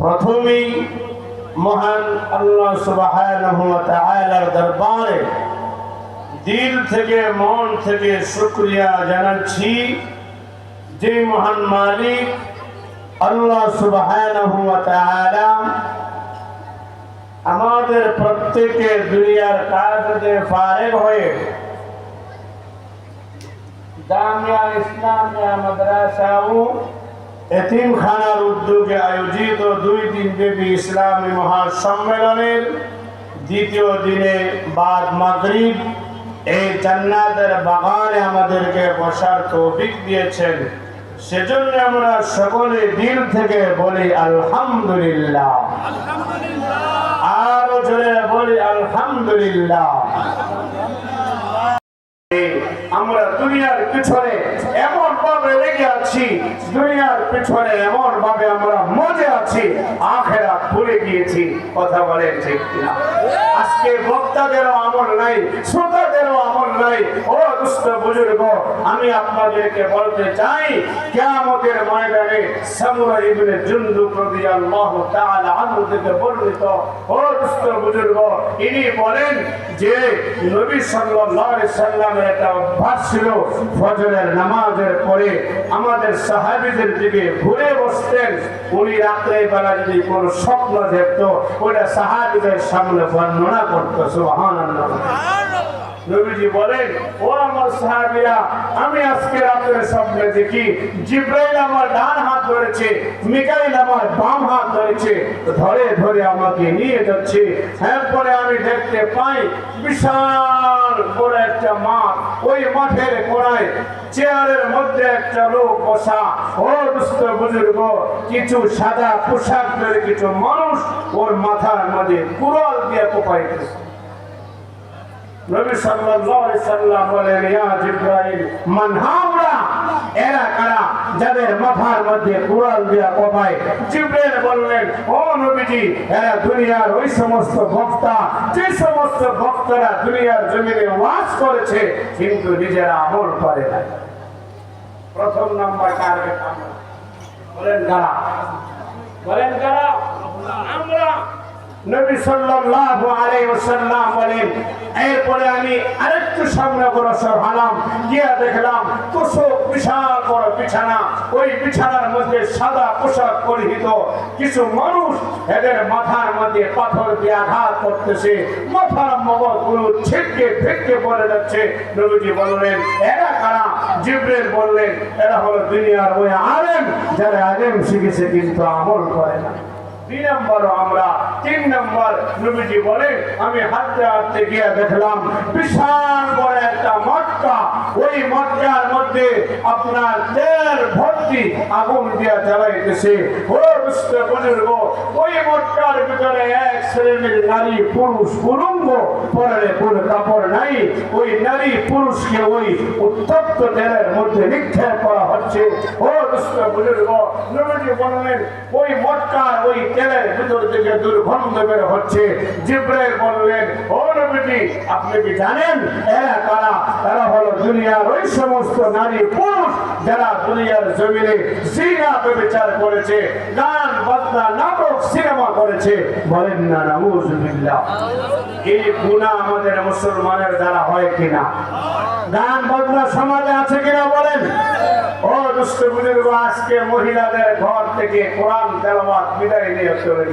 প্রথমেই মহান আল্লাহ সুবহানাহু ওয়া তাআলার দরবারে দিল থেকে মন থেকে শুকরিয়া জানাচ্ছি যে মহান মালিক আল্লাহ সুবহানাহু ওয়া তাআলা আমাদের প্রত্যেকে দুনিয়ার কাজ থেকে ফারিগ হয়ে জামিয়া ইসলামিয়া মাদ্রাসা ও এতিমখানার উদ্যোগে আয়োজিত 2 দিন ব্যাপী ইসলামী মহাসম্মেলনের দ্বিতীয় দিনে বাদ মাগরিব এই জান্নাতের বাগানে আমাদেরকে বসার তৌফিক দিয়েছেন। সেজন্য আমরা সকলে দিল থেকে বলি আলহামদুলিল্লাহ, আরো জোরে বলি আলহামদুলিল্লাহ। আমরা দুনিয়ার পিছনে এমন ভাবে লেগে আছি, দুনিয়ার পিছনে এমন ভাবে আমরা মজে আছি, আখিরাত ভুলে গিয়েছি। কথা বলেন ঠিক কিনা? আজকে বক্তাদেরও আমল নাই, শ্রোতাদেরও আমল নাই। ও দুস্থ বুজুর্গ, আমি আপনাদেরকে বলতে চাই, কিয়ামতের ময়দানে সামুরা ইবনে জুনদুব রাদিয়াল্লাহু তাআলা আনহু থেকে বর্ণিত ও দুস্থ বুজুর্গ, ইনি বলেন যে নবী সাল্লাল্লাহু আলাইহি সাল্লামের একটা অভ্যাস ছিল, ফজরের নামাজের পরে আমাদের সাহাবীদের দিকে ঘুরে বসতেন। উনি রাত্রে বেলা যদি কোনো স্বপ্ন দেখত, ওটা সাহাবীদের সামনে বর্ণনা করতো। সুবহানাল্লাহ। নবীজি বলেন, ও আমার সাহাবীরা, আমি আজকে রাতের স্বপ্নে দেখি জিবরাইল আমার ডান হাত ধরেছে, মিকাইল আমার বাম হাত ধরেছে, ধরে ধরে আমাকে নিয়ে যাচ্ছে। এরপরে আমি দেখতে পাই বিশাল বড় একটা মাঠ, ওই মাঠের কোণায় চেয়ারের মধ্যে একটা লোক বসা। ও দুস্থ বুজুর্গ, কিছু সাদা পোশাক ধরে কিছু মানুষ ওর মাথার মধ্যে কুড়াল দিয়ে কোপাইতেছে। নবী সাল্লাল্লাহু আলাইহি সাল্লাম বলেন, ইয়া জিবরাইল, মান হাউলা? এরা কারা যাদের মাথার মধ্যে কুড়াল দিয়া কোপায়? জিবরাইল বললেন, ও নবীজি, এরা দুনিয়ার ওই সমস্ত বক্তা, যে সমস্ত বক্তারা দুনিয়ার জমিনে ওয়াজ করেছে কিন্তু নিজেরা আমল করে না। প্রথম নাম্বার টার্গেট আমরা। বলেন কারা? বলেন কারা? আমরা। নবী সাল্লাল্লাহু আলাইহি ওয়াসাল্লাম বলেন, এরপরে আমি আরেকটু সামনে অগ্রসর হলাম, গিয়ে দেখলাম তোষক বিশাল বড় বিছানা, ওই বিছানার মধ্যে সাদা পোশাক পরিহিত কিছু মানুষ এদের মাথার মধ্যে পাথর দিয়ে আঘাত করতেছে, মাথার মগজগুলো ছিটকে ফিটকে পড়ে যাচ্ছে। নবীজি বললেন, এরা কারা? জিবরাইল বললেন, এরা হলো দুনিয়ার ওই আলেম, যারা আলেম শিখেছে কিন্তু আমল করে না। 2 নম্বর আমরা। 3 নম্বর, নবীজি বলেন, আমি হাঁটতে হাঁটতে গিয়ে দেখলাম বিশাল বড় একটা মটকা, ওই মটকার মধ্যে আপনার তেল ভর্তি আগুন দিয়ে জ্বালাইতেছে। ও দুস্থ বুজুর্গ, ওই মটকার ভিতরে এক শ্রেণীর নারী পুরুষ উলঙ্গ, পরনে কোনো কাপড় নাই, ওই নারী পুরুষকে ওই উত্তপ্ত তেলের মধ্যে নিক্ষেপ করা হচ্ছে। ও দুস্থ বুজুর্গ, নবীজি বললেন, ওই মটকার ওই তেলের ভিতর থেকে দুর্গন্ধ বের হচ্ছে। জিবরাইল বললেন, ও নবীজি, আপনি কি জানেন এরা কারা? এরা হলো দুনিয়ার ওই সমস্ত নারী পুরুষ যারা দুনিয়ার জমিনে জিনা ব্যভিচার করেছে, গান বাজনা নাটক সিনেমা করেছে। বলেন না নাউযুবিল্লাহ। এই গুনাহ আমাদের মুসলমানের দ্বারা হয় কিনা? গান বাজনা সমাজে আছে কিনা? বলেন। ও দুষ্ট বুজুর্গ, আজকে মহিলাদের ঘর থেকে কোরআন তেলাওয়াত বিদায় নিয়ে চলে